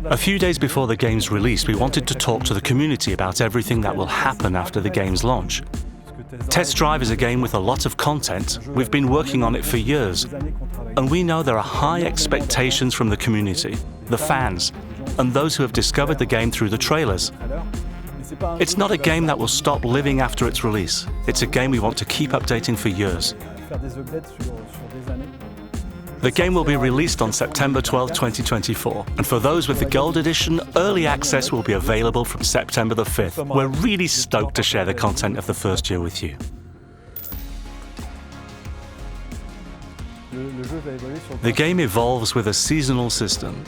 A few days before the game's release, we wanted to talk to the community about everything that will happen after the game's launch. Test Drive is a game with a lot of content. We've been working on it for years, and we know there are high expectations from the community, the fans, and those who have discovered the game through the trailers. It's not a game that will stop living after its release. It's a game we want to keep updating for years. The game will be released on September 12, 2024, and for those with the Gold Edition, early access will be available from September the 5th. We're really stoked to share the content of the first year with you. The game evolves with a seasonal system,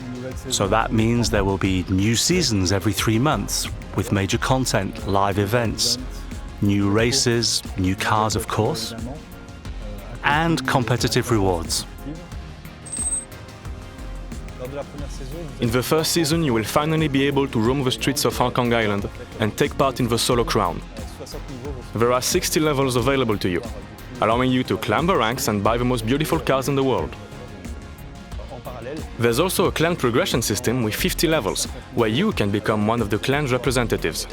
so that means there will be new seasons every 3 months, with major content, live events, new races, new cars of course, and competitive rewards. In the first season, you will finally be able to roam the streets of Hong Kong Island and take part in the solo crown. There are 60 levels available to you, allowing you to climb the ranks and buy the most beautiful cars in the world. There's also a clan progression system with 50 levels, where you can become one of the clan's representatives.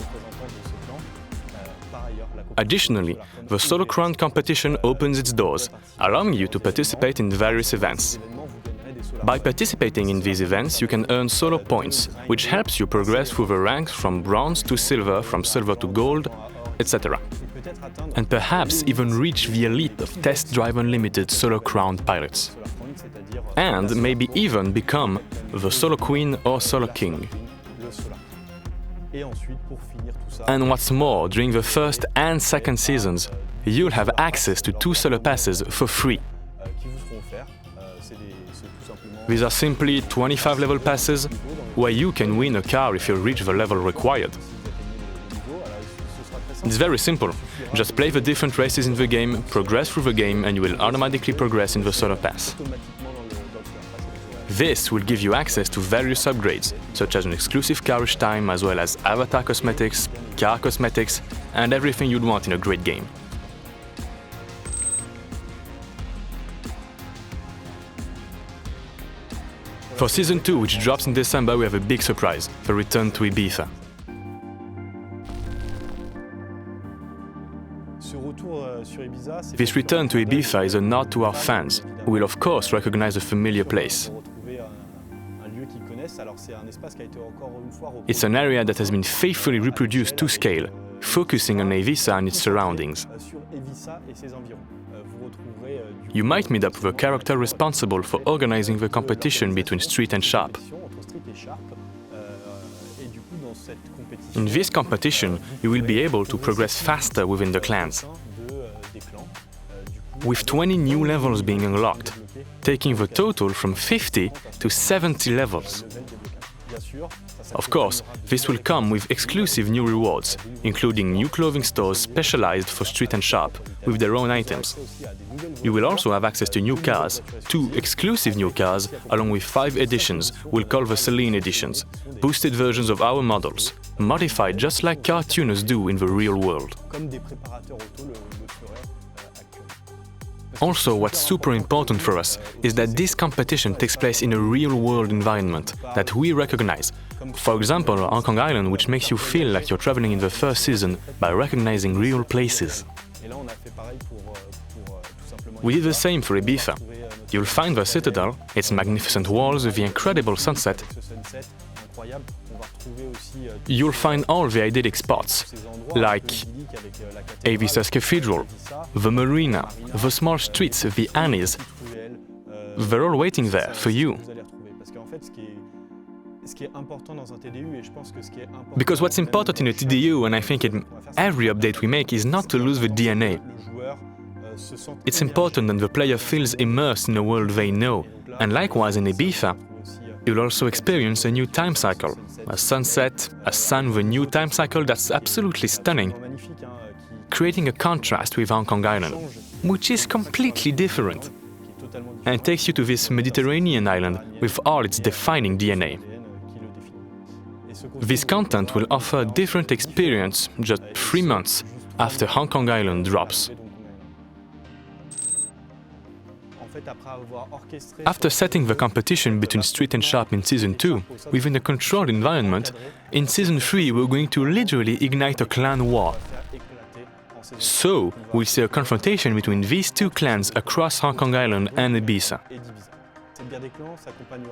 Additionally, the solo crown competition opens its doors, allowing you to participate in various events. By participating in these events, you can earn solo points, which helps you progress through the ranks from bronze to silver to gold, etc. And perhaps even reach the elite of Test Drive Unlimited solo crowned pilots. And maybe even become the solo queen or solo king. And what's more, during the first and second seasons, you'll have access to 2 solo passes for free. These are simply 25 level passes, where you can win a car if you reach the level required. It's very simple. Just play the different races in the game, progress through the game, and you will automatically progress in the solo pass. This will give you access to various upgrades, such as an exclusive carriage time, as well as avatar cosmetics, car cosmetics, and everything you'd want in a great game. For Season 2, which drops in December, we have a big surprise, the return to Ibiza. This return to Ibiza is a nod to our fans, who will of course recognize a familiar place. It's an area that has been faithfully reproduced to scale, focusing on Ibiza and its surroundings. You might meet up with a character responsible for organizing the competition between Street and Sharp. In this competition, you will be able to progress faster within the clans, with 20 new levels being unlocked, taking the total from 50 to 70 levels. Of course, this will come with exclusive new rewards, including new clothing stores specialized for Street and Sharp, with their own items. You will also have access to new cars, 2 exclusive new cars, along with 5 editions we'll call the Celine editions, boosted versions of our models, modified just like car tuners do in the real world. Also, what's super important for us is that this competition takes place in a real-world environment that we recognize. For example, Hong Kong Island, which makes you feel like you're traveling in the first season by recognizing real places. We did the same for Ibiza. You'll find the citadel, its magnificent walls, the incredible sunset. You'll find all the idyllic spots, like Ibiza's cathedral, the marina, the small streets, the alleys. They're all waiting there for you. Because what's important in a TDU, and I think in every update we make, is not to lose the DNA. It's important that the player feels immersed in a world they know, and likewise in Ibiza, you'll also experience a new time cycle, a sunset, a sun with a new time cycle that's absolutely stunning, creating a contrast with Hong Kong Island, which is completely different, and takes you to this Mediterranean island with all its defining DNA. This content will offer a different experience just 3 months after Hong Kong Island drops. After setting the competition between Street and Sharp in Season 2, within a controlled environment, in Season 3 we're going to literally ignite a clan war. So, we'll see a confrontation between these two clans across Hong Kong Island and Ibiza.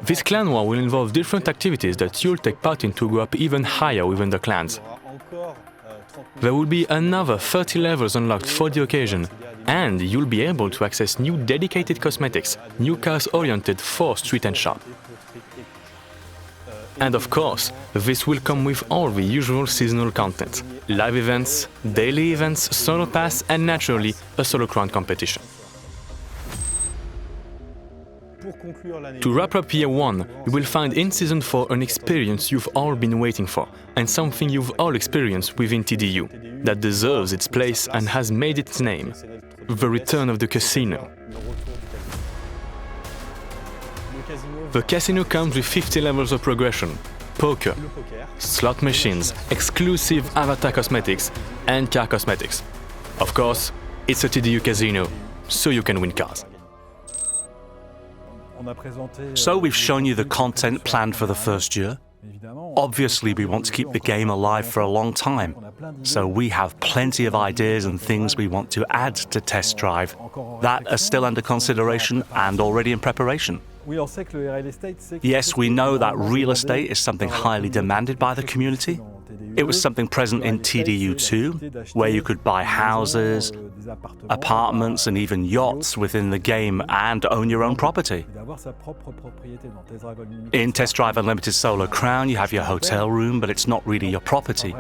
This clan war will involve different activities that you'll take part in to go up even higher within the clans. There will be another 30 levels unlocked for the occasion, and you'll be able to access new dedicated cosmetics, new cars oriented for Street and Sharp. And of course, this will come with all the usual seasonal content: live events, daily events, solo pass, and naturally, a solo crown competition. To wrap up Year 1, you will find in Season 4 an experience you've all been waiting for, and something you've all experienced within TDU, that deserves its place and has made its name: the return of the casino. The casino comes with 50 levels of progression: poker, slot machines, exclusive avatar cosmetics, and car cosmetics. Of course, it's a TDU casino, so you can win cars. So we've shown you the content planned for the first year. Obviously, we want to keep the game alive for a long time, so we have plenty of ideas and things we want to add to Test Drive that are still under consideration and already in preparation. Yes, we know that real estate is something highly demanded by the community. It was something present in TDU2, where you could buy houses, apartments, and even yachts within the game and own your own property. In Test Drive Unlimited Solar Crown, you have your hotel room, but it's not really your property.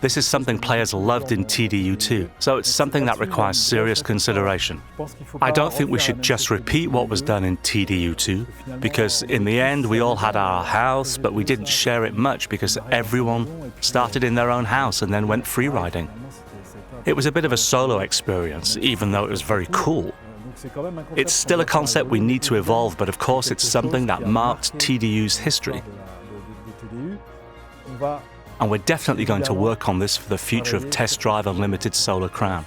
This is something players loved in TDU2, so it's something that requires serious consideration. I don't think we should just repeat what was done in TDU2, because in the end we all had our house, but we didn't share it much because everyone started in their own house and then went free riding. It was a bit of a solo experience, even though it was very cool. It's still a concept we need to evolve, but of course it's something that marked TDU's history. And we're definitely going to work on this for the future of Test Drive Unlimited Solar Crown.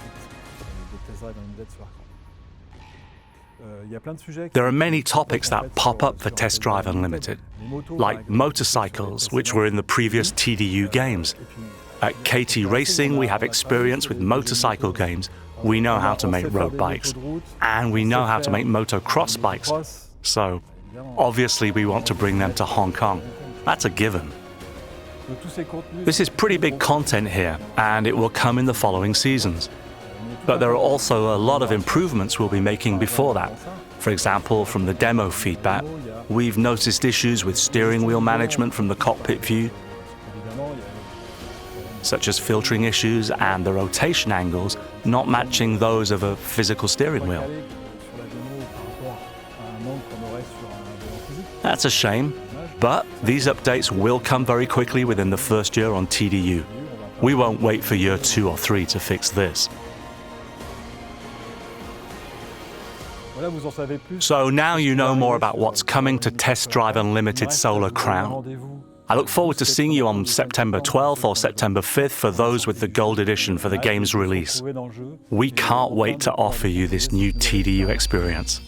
There are many topics that pop up for Test Drive Unlimited, like motorcycles, which were in the previous TDU games. At KT Racing, we have experience with motorcycle games. We know how to make road bikes, and we know how to make motocross bikes. So, obviously, we want to bring them to Hong Kong. That's a given. This is pretty big content here, and it will come in the following seasons. But there are also a lot of improvements we'll be making before that. For example, from the demo feedback, we've noticed issues with steering wheel management from the cockpit view, such as filtering issues and the rotation angles not matching those of a physical steering wheel. That's a shame. But these updates will come very quickly within the first year on TDU. We won't wait for year 2 or 3 to fix this. So now you know more about what's coming to Test Drive Unlimited Solar Crown. I look forward to seeing you on September 12th or September 5th for those with the Gold Edition for the game's release. We can't wait to offer you this new TDU experience.